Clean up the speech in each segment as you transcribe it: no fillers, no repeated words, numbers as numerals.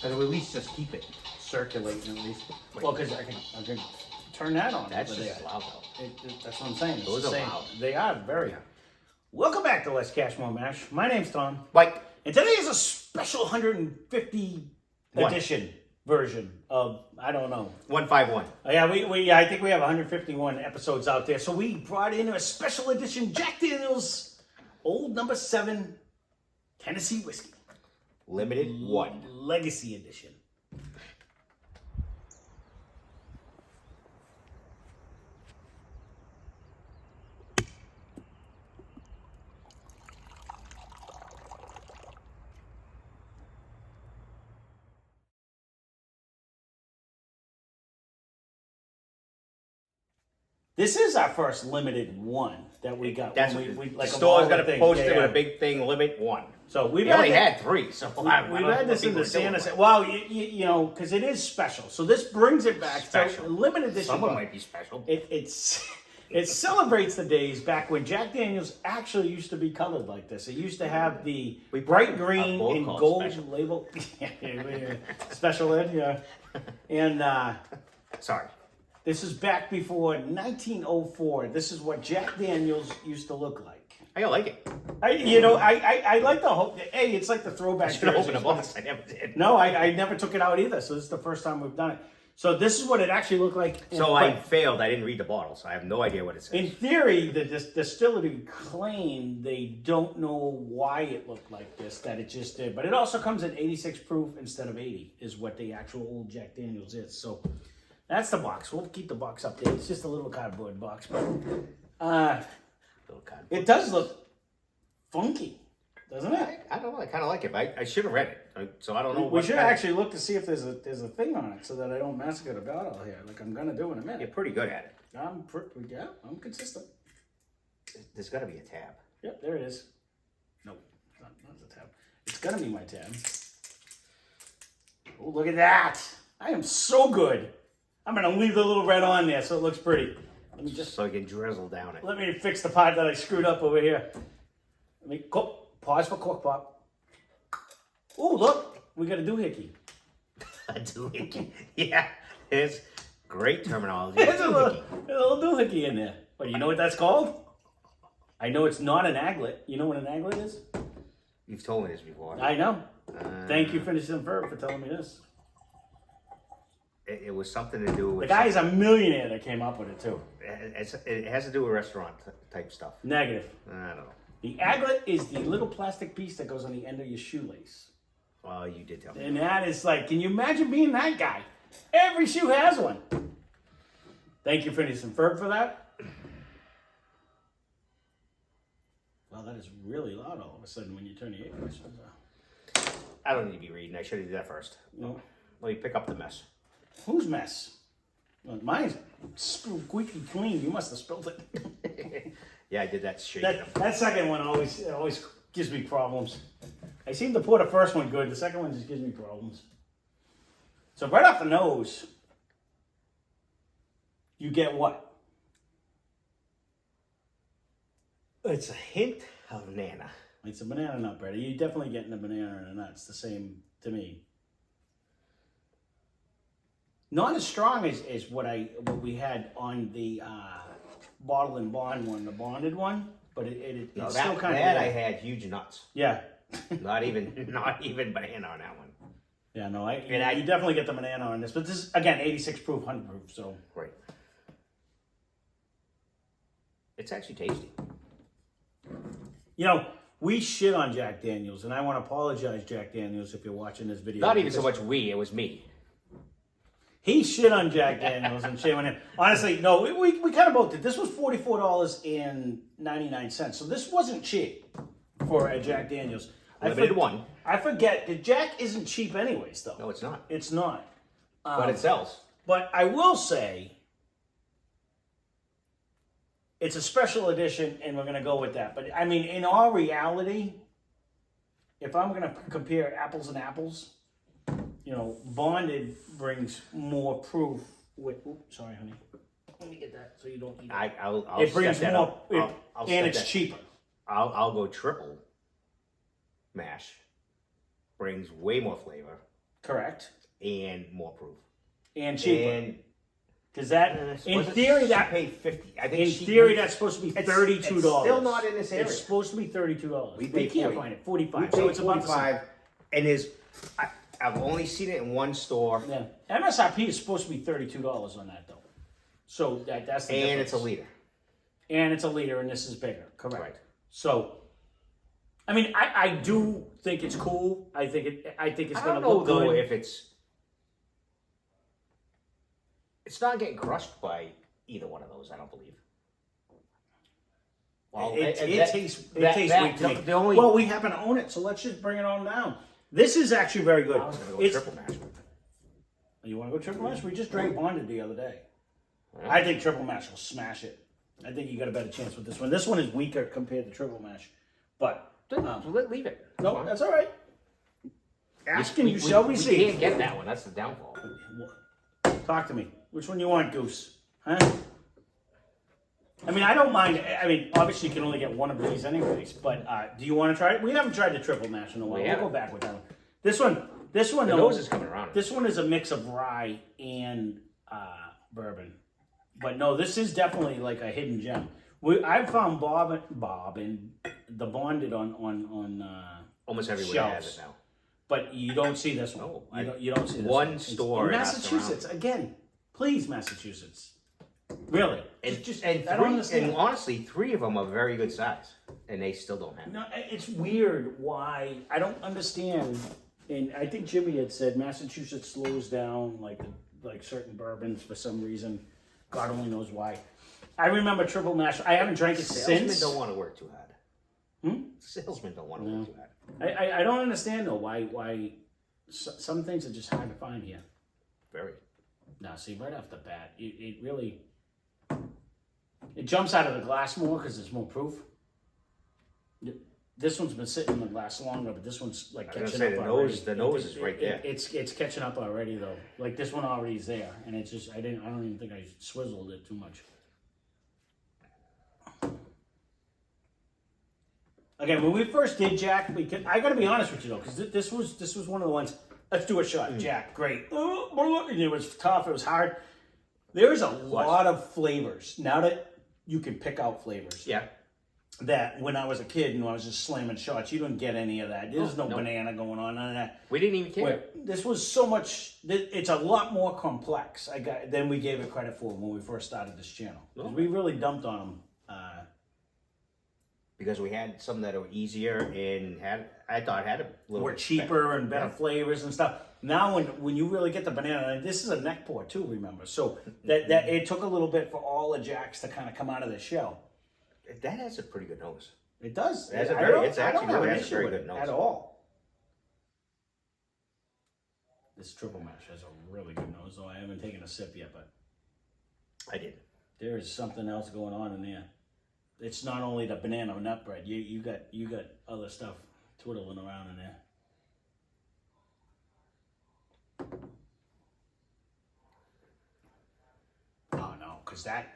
But at least just keep it circulating at least. Well, because I can turn that on. That's just loud though. That's what I'm saying. Those are loud. They are very. Welcome back to Less Cash, More Mash. My name's Tom. Mike. And today is a special 150 edition version of, I don't know. 151. Yeah, I think we have 151 episodes out there. So we brought in a special edition Jack Daniel's Old Number 7 Tennessee Whiskey. Limited one. Legacy Edition. This is our first limited one that we got. That's when we the like store's got to post yeah, it with a big thing, limit one. So we've only had 3, so we've had this in the Santa. Well, you know, because it is special. So this brings it back special. to limited edition. Someone might be special. It celebrates the days back when Jack Daniel's actually used to be colored like this. It used to have the bright green and gold special. label. Special ed, yeah. And Sorry. this is back before 1904. This is what Jack Daniel's used to look like. I like it. I like the whole. Hey, it's like the throwback. I should have opened a box. I never did. No, I never took it out either. So this is the first time we've done it. So this is what it actually looked like. I failed. I didn't read the bottle, so I have no idea what it says. In theory, the distillery claimed they don't know why it looked like this, that it just did. But it also comes at 86 proof instead of 80, is what the actual old Jack Daniel's is. So that's the box. We'll keep the box up there. It's just a little cardboard box. But it does look funky, doesn't it? I don't know. I kind of like it, but I should have read it. So I don't know. We should actually look to see if there's a thing on it so that I don't massacre the bottle here, like I'm going to do in a minute. You're pretty good at it. I'm consistent. There's got to be a tab. Yep, there it is. Nope, not the tab. It's going to be my tab. Oh, look at that. I am so good. I'm going to leave the little red on there so it looks pretty. Let me just so you can drizzle down it. Let me fix the part that I screwed up over here. Let me pause for cork pop. Oh, look, we got a doohickey. A doohickey. Yeah, it's great terminology. There's a little doohickey in there. But you know what that's called? I know it's not an aglet. You know what an aglet is? You've told me this before. I know. Thank you, Finish and Verb, for telling me this. It was something to do with... The guy is a millionaire that came up with it, too. It has to do with restaurant type stuff. Negative. I don't know. The aglet is the little plastic piece that goes on the end of your shoelace. Well, you did tell me. And that is like, can you imagine being that guy? Every shoe has one. Thank you, Phineas and Ferb, for that. Well, that is really loud all of a sudden when you turn the air conditioners on. I don't need to be reading. I should have did that first. No. Let me pick up the mess. Whose mess? Well, mine's squeaky clean. You must have spilled it. Yeah, I did that shit. That second one always gives me problems. I seem to pour the first one good. The second one just gives me problems. So right off the nose, you get what? It's a hint of nana. It's a banana nut, Brady. You're definitely getting a banana and a nut. It's the same to me. Not as strong as what we had on the bottle and bond one, the bonded one, but it's still kind of. That I had huge nuts. Yeah. not even banana on that one. Yeah, no, you definitely get the banana on this, but this is again 86 proof, 100 proof, so. Right. It's actually tasty. You know, we shit on Jack Daniel's, and I want to apologize, Jack Daniel's, if you're watching this video. Not even so much it was me. He shit on Jack Daniel's and shit on him. Honestly, no, we kind of both did. This was $44.99, so this wasn't cheap for a Jack Daniel's. Limited one. I forget that Jack isn't cheap anyways, though. No, it's not. It's not. But it sells. But I will say, it's a special edition, and we're going to go with that. But, I mean, in all reality, if I'm going to compare apples and apples, you know, bonded brings more proof with... Oops, sorry, honey. Let me get that so you don't eat it. I'll it brings set that more, up. and it's cheaper. I'll go triple mash. Brings way more flavor. Correct. and more proof. And cheaper. And Because that, in theory, that paid 50. I think in she theory paid- that's supposed to be it's- $32. It's still not in this area. It's supposed to be $32. We They paid can't 40. find it. 45. We So paid it's about the same. 45, and I've only seen it in one store, Yeah. MSRP is supposed to be $32 on that though. So that's the and difference. it's a liter. And it's a liter, and this is bigger. Correct. Right. So, I mean, I do think it's cool. I think it's I going don't to know look though good. if it's not getting crushed by either one of those. I don't believe. Well, It tastes that- weak to me. the only- Well, we happen to own it, so let's just bring it on down. This is actually very good. I was gonna go It's- triple mash. You want to go triple mash? We just drank bonded the other day. Yeah. I think triple mash will smash it. I think you got a better chance with this one. This one is weaker compared to triple mash, but Leave it. no, Fine. that's all right. Asking you shall We receive. can't get that one. That's the downfall. Talk to me. Which one you want, Goose? Huh? I mean, I don't mind. I mean, obviously you can only get one of these anyways. But do you want to try it? We haven't tried the triple mash in a while. We We'll haven't. go back with that one. This one. The nose is coming around. This one is a mix of rye and bourbon. But no, this is definitely like a hidden gem. I've found Bob and the bonded on Almost everywhere has shelves. it now. But you don't see this one. No, you don't see this one one. It's store in in Massachusetts again. Please, Massachusetts. Really? And I don't understand. and honestly, 3 of them are very good size, and they still don't have it. No, it's weird why I don't understand. And I think Jimmy had said Massachusetts slows down like certain bourbons for some reason. God only knows why. I remember triple mash. I haven't drank it Salesmen since. don't want to work too hard. Salesmen don't want to work too hard. I don't understand though why some things are just hard to find here. Very. Now, see, right off the bat, it really jumps out of the glass more because it's more proof. This one's been sitting in the glass longer, but this one's like I was catching gonna say up the already. nose. The nose is right there. It's catching up already though. Like this one already is there, and it's just I don't even think I swizzled it too much. Again, when we first did Jack, I got to be honest with you though, because this was one of the ones. Let's do a shot, Jack. Great. And it was tough. It was hard. There's a lot of flavors now that you can pick out flavors. Yeah. That when I was a kid and I was just slamming shots, you didn't get any of that. There's no banana going on, none of that. We didn't even care. This was so much. It's a lot more complex. Than we gave it credit for when we first started this channel. We really dumped on them. Because we had some that were easier and I thought had a little More bit cheaper and better flavors and stuff. Now, when you really get the banana, and this is a neck pour too, remember? So that it took a little bit for all the Jacks to kind of come out of the shell. That has a pretty good nose. It does. It has I don't have really an has a issue very with good it nose. at all. This triple mash has a really good nose, though I haven't taken a sip yet, but I did. there is something else going on in there. It's not only the banana nut bread. You got other stuff twiddling around in there. Oh no, because that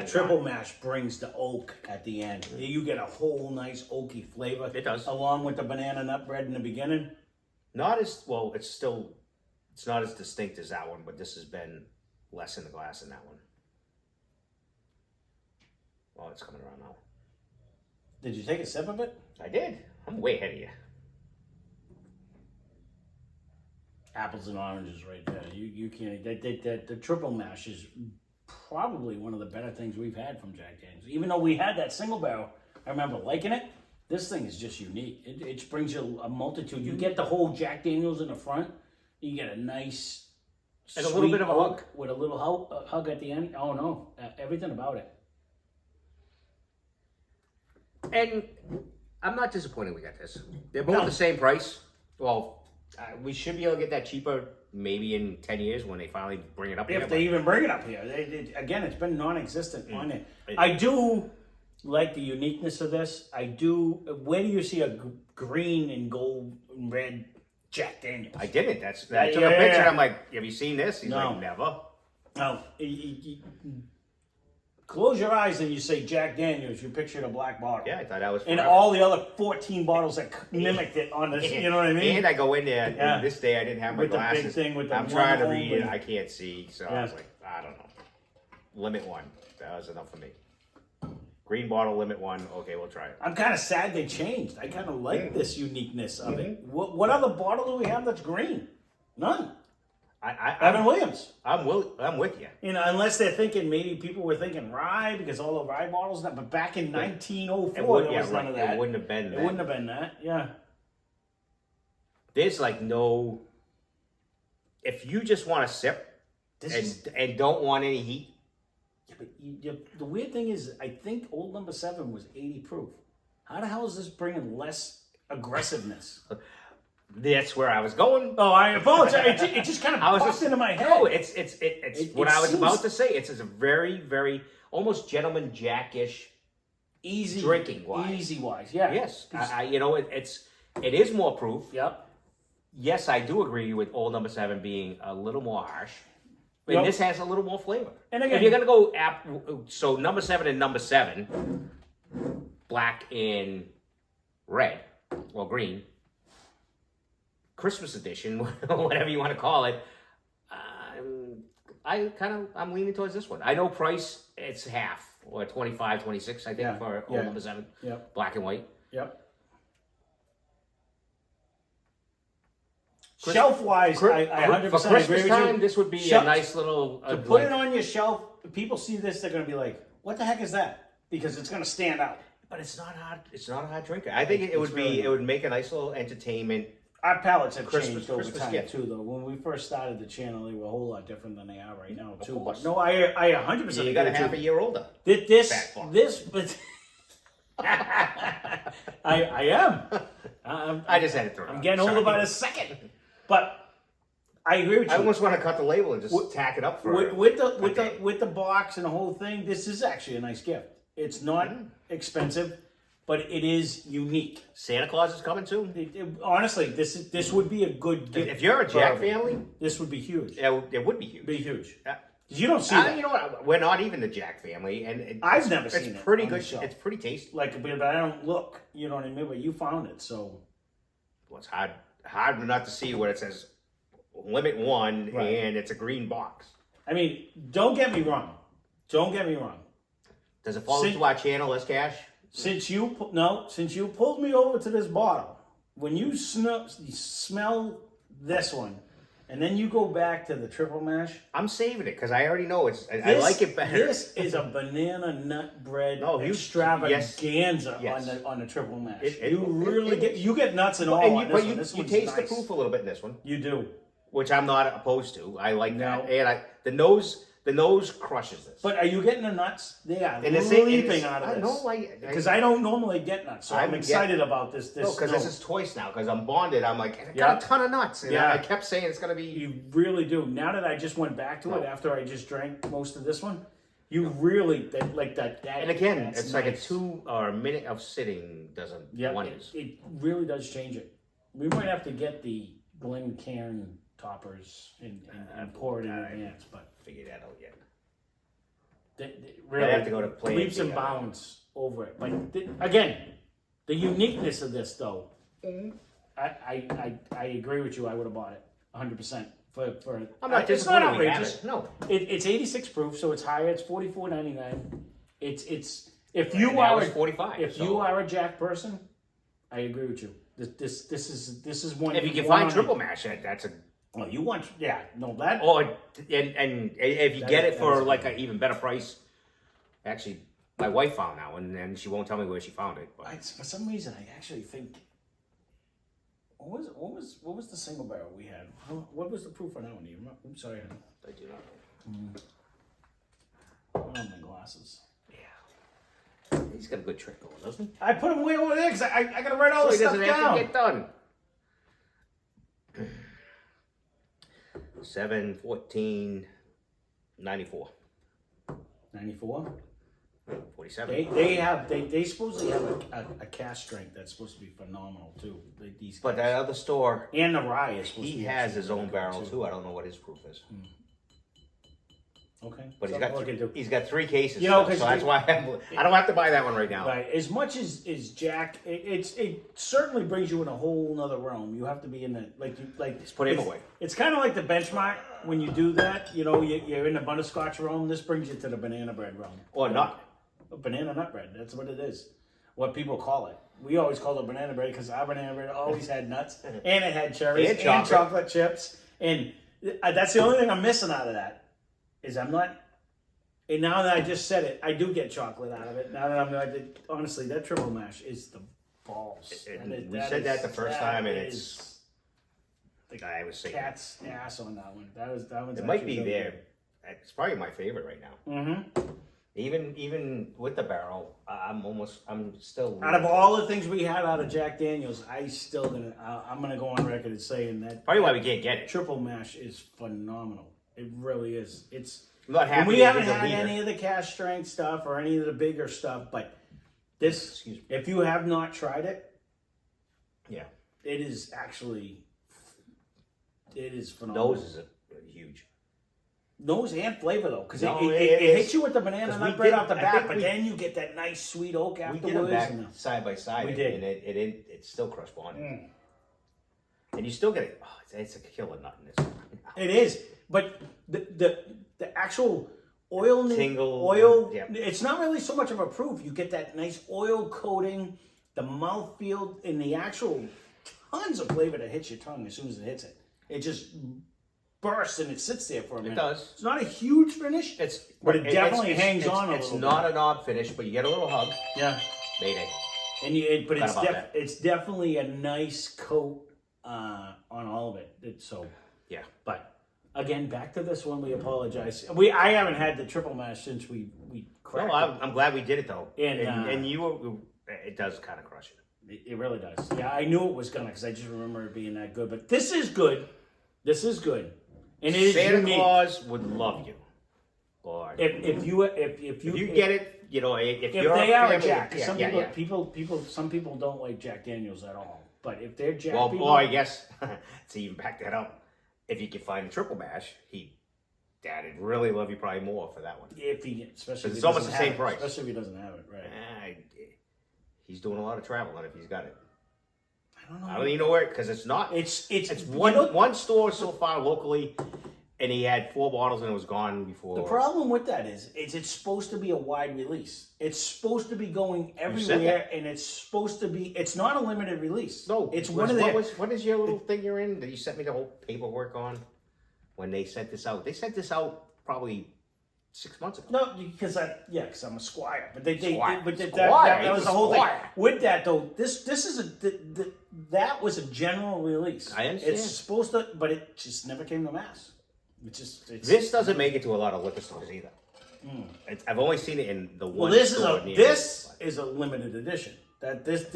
triple mash brings the oak at the end. You get a whole nice oaky flavor. It does. Along with the banana nut bread in the beginning. Not as well. It's not as distinct as that one, but this has been less in the glass than that one. Oh, it's coming around now. Did you take a sip of it? I did. I'm way ahead of you. Apples and oranges right there. You can't. The triple mash is probably one of the better things we've had from Jack Daniels. Even though we had that single barrel, I remember liking it. This thing is just unique. It brings you a multitude. You get the whole Jack Daniels in the front. You get a nice and a little bit of a oak hug with a little hug at the end. Oh no, everything about it. And I'm not disappointed we got this. They're both the same price. Well, we should be able to get that cheaper maybe in 10 years when they finally bring it up here. If they even bring it up here. Again, it's been non-existent on it. I do like the uniqueness of this. I do. Where do you see a green and gold and red Jack Daniels? I didn't. I took a picture. I'm like, have you seen this? He's No. like, never. No. close your eyes and you say Jack Daniels, you picture the black bottle. Yeah, I thought that was and forever. all the other 14 bottles that mimicked it on this. You know what I mean? And I go in there, Yeah. and this day I didn't have my With the glasses. big thing with the I'm one trying to hole read it. and- I can't see, so I Yeah. was like, I don't know. Limit 1. That was enough for me. Green bottle, limit 1. Okay, we'll try it. I'm kind of sad they changed. I kind of like this uniqueness of it. What other bottle do we have that's green? None. Evan Williams. I'm with you. You know, unless they're thinking, maybe people were thinking rye because all the rye bottles. But back in 1904, there was none of that. It wouldn't have been It that. wouldn't have been that. Yeah. There's like no. If you just want to sip and don't want any heat, Yeah, but the weird thing is, I think Old Number 7 was 80 proof. How the hell is this bringing less aggressiveness? that's where I was going. Oh, I apologize. It just kind of popped into my head. No, it's what I was seems- about to say. It's a very, very almost gentleman Jack-ish easy drinking wise. Easy wise, yeah. Yes, it is more proof. Yep. Yes, I do agree with Old Number 7 being a little more harsh. And Yep. this has a little more flavor. And again- if you're gonna go so number 7 and number 7, black and red or green, Christmas edition, whatever you want to call it. I'm leaning towards this one. I know price, it's half or 25, 26, I think, Yeah, for yeah. Old Number 7, Yep. black and white. Yep. Shelf wise, I 100% for Christmas agree with time, you. this would be Shelf- a nice little To put it on your shelf, people see this, they're going to be like, what the heck is that? Because it's going to stand out. But it's not hard. It's not a hard drinker. I think it It's would be. really It would make a nice little entertainment. Our palates have Christmas- changed over Christmas time gift. too, though. When we first started the channel, they were a whole lot different than they are right now too. course. But no, I 100% You agree got a with half you. a year older. This, Fat fuck. but I am. I just had to throw it I'm out. getting older Sorry. by the second. But I agree with you. I almost want to cut the label and just tack it up for with the box and the whole thing. This is actually a nice gift. It's not expensive, but it is unique. Santa Claus is coming soon. Honestly, this would be a good gift. If you're a Jack for- family, this would be huge. it would be huge. Be huge. Uh, You don't see that. You know what? We're not even the Jack family, and I've never seen it It's pretty on the good. shelf. It's pretty tasty. Like, but I don't look. You know what I mean? But you found it, so Well, it's hard not to see where it says limit 1 Right. and it's a green box. I mean, don't get me wrong. Don't get me wrong. Does it fall Sin- into our channel as cash? Since you pulled me over to this bottle, when you smell this one, and then you go back to the triple mash. I'm saving it because I already know I like it better. This is a banana nut bread No, extravaganza yes. on the triple mash. It- You get nuts and all And on you, this but one. you, This you one's taste nice. the proof a little bit in this one, You do. which I'm not opposed to. I like No. that, and the nose crushes this. But are you getting the nuts? They are And it's leaping out of I this. know, Because I don't normally get nuts, so I'm excited about this. because this is twice now. Because I'm bonded, I'm like, I got Yeah. a ton of nuts, and Yeah. I kept saying it's gonna be. You really do. Now that I just went back to it after I just drank most of this one, you really like that. And again, that's it's like a nice. 2 or a minute of sitting doesn't Yep, wonders. it really does change it. We might have to get the Glencairn toppers and pour it in advance, but Figure that out yet. really have to go to Plan leaps B and on bounds over it. But again, the uniqueness of this, though, I agree with you. I would have bought it 100%. For I'm not it's not disappointed we have outrageous. it. No, It's 86 proof, so it's higher. It's $44.99. It's if you And that are was 45. if so. you are a Jack person, I agree with you. This is one. If you can one find on triple it. mash, that's a. Oh, you want that. Or and if you That get is- it that is for a like good an even better price, actually, my wife found that one, and she won't tell me where she found it. But For some reason, I actually think. What was the single barrel we had? What was the proof on that one? Do you remember? I'm sorry, I do not know. I don't have my glasses. Yeah, he's got a good trick going, doesn't he? I put them way over there because I got to write all So this he stuff doesn't have down. to get done. 7/14/94. 94. 47. They supposedly have a cash strength that's supposed to be phenomenal too. These But guys. that other store, And the rye is supposed to he be has actually his own really good, barrel too. I don't know what his proof is. Okay. But Something to look into. he's got 3 cases. You know, so that's why I don't have to buy that one right now. Right. As much as Jack, it certainly brings you in a whole nother realm. You have to be in the Just put him away. It's kind of like the benchmark when you do that. You know, you're in the butterscotch realm. This brings you to the banana bread realm. Or nut. Banana nut bread. That's what it is. What people call it. We always call it banana bread because our banana bread always had nuts and it had cherries and chocolate chips. And that's the only thing I'm missing out of that is I'm not. And now that I just said it, I do get chocolate out of it. Now that I'm like, honestly, that triple mash is the balls. We said that the first time, and it's the guy was saying cat's ass on that one. That one's. It might be there. It's probably my favorite right now. Mm-hmm. Even with the barrel, I'm still. Out of all the things we had out of Jack Daniels, I'm gonna go on record as saying that. Probably why we can't get it. Triple mash is phenomenal. It really is. I'm not happy. And we haven't had any of the cash strength stuff or any of the bigger stuff, but this, if you have not tried it, yeah, it is phenomenal. Nose is huge. Nose and flavor though, because it hits you with the banana nut bread off the bat, but then you get that nice sweet oak afterwards. We did them back side by side. We did, and it's still crushed bonded. And you still get it. Oh, it's a killer nut in this. It is, but the actual oil tingle, it's not really so much of a proof. You get that nice oil coating, the mouthfeel, and the actual tons of flavor that hits your tongue as soon as it hits it. It just bursts and it sits there for a minute. It does. It's not a huge finish, but it definitely hangs on a little bit. It's not a knob finish, but you get a little hug. Yeah. Mayday. And it's definitely a nice coat on all of it. Yeah. But again, back to this one. We apologize. I haven't had the triple mash since we cracked. No, I'm glad we did it though. And it does kind of crush it. It really does. Yeah, I knew it was gonna because I just remember it being that good. But this is good. This is good. And it Santa is Claus would love you. Lord. If you get it, you know, if you're they a are family, a Jack. Some people don't like Jack Daniels at all. But if they're Jack, well, I guess to even back that up, if you could find a triple mash, Dad'd really love you probably more for that one. Especially if it's almost the same price. Especially if he doesn't have it, right? He's doing a lot of traveling if he's got it. I don't know. I don't even know where because it's not. It's one store so far locally, and he had 4 bottles and it was gone before. The problem with that is it's supposed to be a wide release. It's supposed to be going everywhere, and it's supposed to be. It's not a limited release. No, it's one of the. What is your little thing you're in that you sent me the whole paperwork on? When they sent this out, probably 6 months ago. No, because I'm a squire. But that was the whole thing. With that though, that was a general release. I understand. It's supposed to, but it just never came to mass. This doesn't make it to a lot of liquor stores either. I've only seen it in the one. Well, this is a limited edition. That this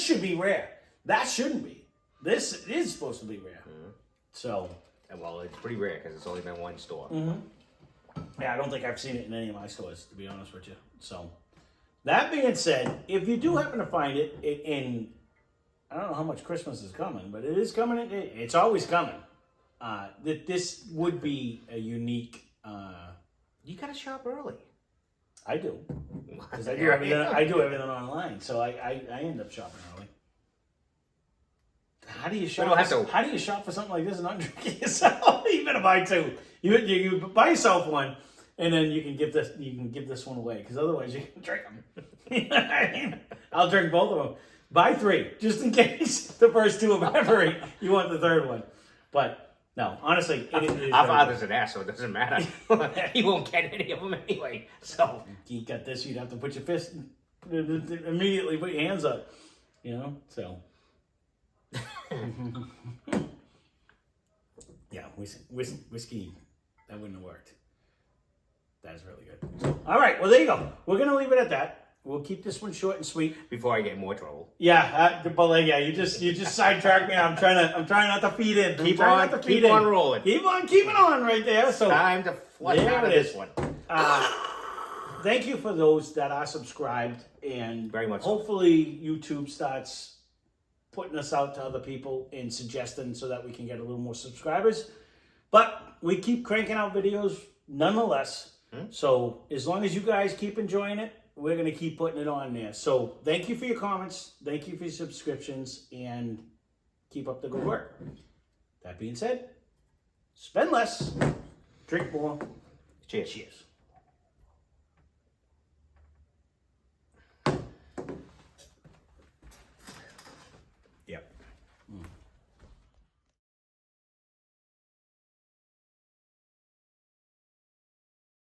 should be rare. That shouldn't be. This is supposed to be rare. So, well, it's pretty rare because it's only been one store. Yeah, I don't think I've seen it in any of my stores, to be honest with you. So, that being said, if you do happen to find it in, I don't know how much Christmas is coming, but it is coming. It's always coming. That this would be a unique. You gotta shop early. I do, because I do everything online, so I end up shopping early. How do you shop? How do you shop for something like this and not drink it yourself? You better buy 2. You buy yourself one, and then you can give this one away because otherwise you can drink them. I'll drink both of them. Buy 3 just in case the first 2 have ever. You want the third one, but. No, honestly, our father's an ass, so it doesn't matter. He won't get any of them anyway. So you got this, you'd have to put your fist immediately, put your hands up. You know, so yeah, whiskey that wouldn't have worked. That's really good. All right, well there you go. We're gonna leave it at that. We'll keep this one short and sweet. Before I get in more trouble. Yeah, but you just sidetracked me. I'm trying not to feed in. Keep on rolling. Keep on keeping on right there. So time to flush out of this one. Thank you for those that are subscribed, and very much. Hopefully, YouTube starts putting us out to other people and suggesting so that we can get a little more subscribers. But we keep cranking out videos nonetheless. So as long as you guys keep enjoying it, we're going to keep putting it on there. So thank you for your comments. Thank you for your subscriptions. And keep up the good work. That being said, spend less, drink more. Cheers. Cheers.